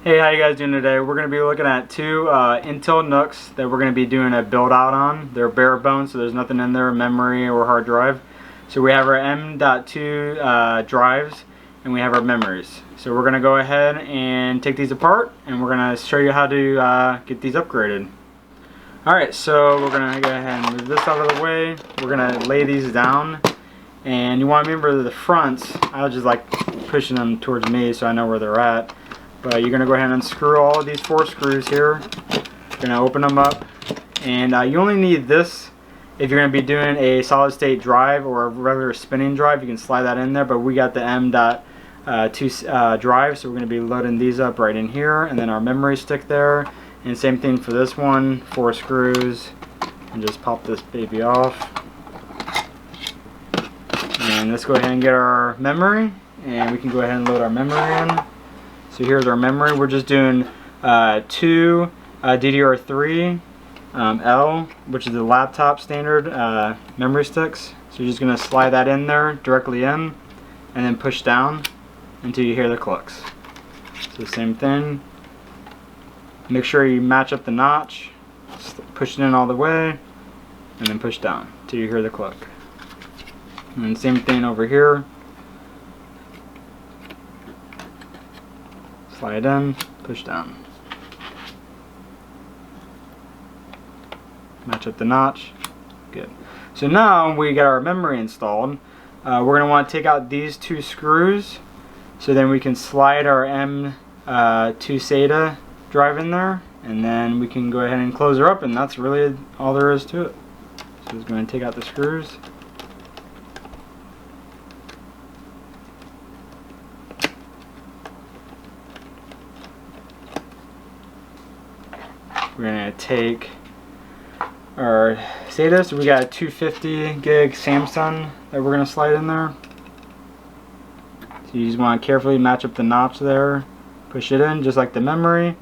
Hey, how you guys doing today? We're going to be looking at two Intel NUCs that we're going to be doing a build out on. They're bare bones, so there's nothing in there, memory or hard drive. So we have our M.2 drives and we have our memories. So we're going to go ahead and take these apart and we're going to show you how to get these upgraded. Alright, so we're going to go ahead and move this out of the way. We're going to lay these down. And you want to remember the fronts. I just like pushing them towards me so I know where they're at. But you're going to go ahead and unscrew all of these 4 screws here. You're going to open them up. And you only need this if you're going to be doing a solid state drive or a regular spinning drive. You can slide that in there. But we got the M.2 drive, so we're going to be loading these up right in here. And then our memory stick there. And same thing for this one. 4 screws. And just pop this baby off. And let's go ahead and get our memory. And we can go ahead and load our memory in. So here's our memory. We're just doing 2 DDR3 L, which is the laptop standard memory sticks. So you're just going to slide that in there, directly in, and then push down until you hear the clicks. So same thing. Make sure you match up the notch. Push it in all the way, and then push down until you hear the click. And same thing over here. Slide in, push down. Match up the notch. Good. So now we got our memory installed. We're going to want to take out these 2 screws so then we can slide our M.2 SATA drive in there, and then we can go ahead and close her up, and that's really all there is to it. So just going to take out the screws. We're going to take our SATA. So we got a 250 gig Samsung that we're going to slide in there. So you just want to carefully match up the notch there. Push it in just like the memory.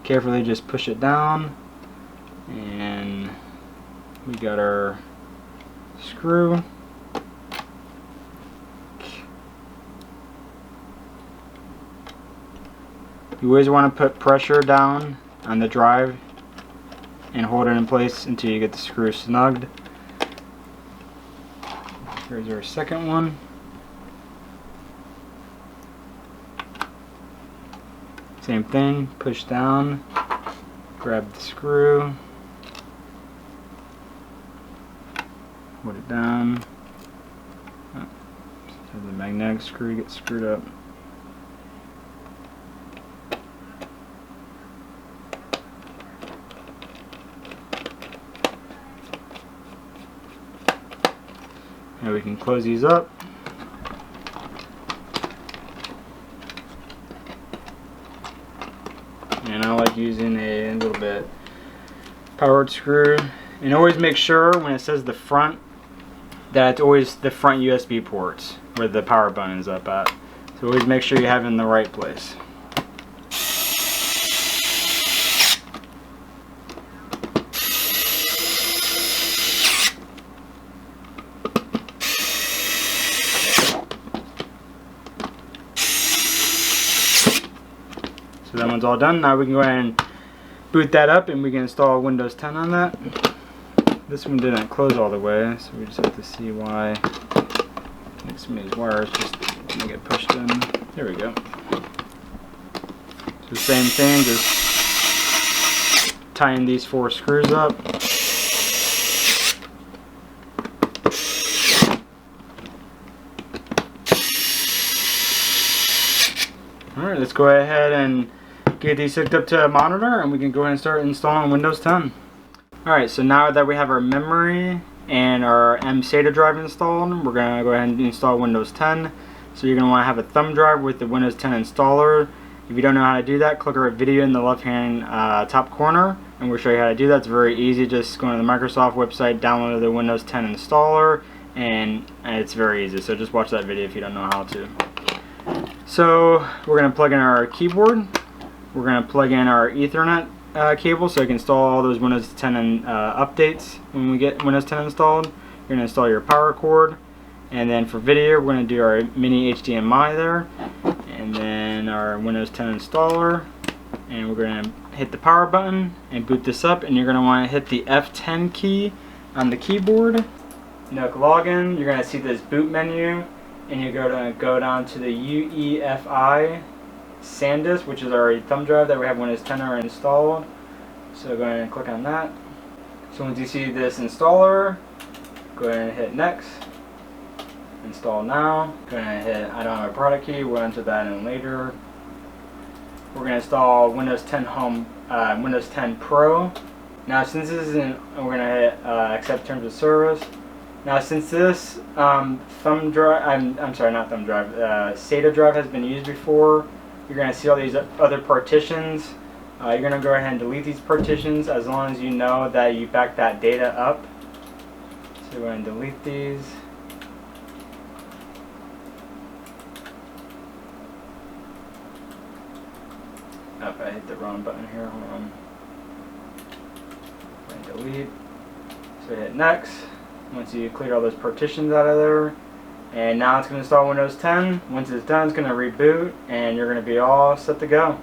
Carefully just push it down. And we got our screw. You always want to put pressure down on the drive and hold it in place until you get the screw snugged. Here's our second one. Same thing, push down, grab the screw, hold it down. Oh, so the magnetic screw gets screwed up. Now we can close these up. And I like using a little bit powered screw. And always make sure when it says the front that it's always the front USB ports where the power button is up at. So always make sure you have it in the right place. So that one's all done. Now we can go ahead and boot that up and we can install Windows 10 on that. This one didn't close all the way, so we just have to see why. I think some of these wires just didn't get pushed in. There we go. So same thing, just tying these 4 screws up. Alright, let's go ahead and get these hooked up to a monitor and we can go ahead and start installing Windows 10. Alright, so now that we have our memory and our M SATA drive installed, we're going to go ahead and install Windows 10. So you're going to want to have a thumb drive with the Windows 10 installer. If you don't know how to do that, click our video in the left hand top corner and we'll show you how to do that. It's very easy. Just go to the Microsoft website, download the Windows 10 installer, and it's very easy. So just watch that video if you don't know how to. So we're going to plug in our keyboard. We're going to plug in our Ethernet cable so you can install all those Windows 10 updates when we get Windows 10 installed. You're going to install your power cord, and then for video we're going to do our mini HDMI there, and then our Windows 10 installer. And we're going to hit the power button and boot this up, and you're going to want to hit the F10 key on the keyboard. NUC login, you're going to see this boot menu, and you're going to go down to the UEFI SanDisk, which is our thumb drive that we have Windows 10 already installed. So go ahead and click on that. So once you see this installer, go ahead and hit next. Install now. Go ahead and hit I don't have a product key, we'll enter that in later. We're going to install Windows 10 Home, Windows 10 Pro. Now since this isn't, we're going to hit accept terms of service. Now since this thumb drive, I'm sorry, not thumb drive, SATA drive has been used before, you're going to see all these other partitions. You're going to go ahead and delete these partitions as long as you know that you back that data up. So we're going to delete these. Oh, I hit the wrong button here, hold on. And delete. So hit next. Once you clear all those partitions out of there. And now it's going to install Windows 10. Once it's done, it's going to reboot, and you're going to be all set to go.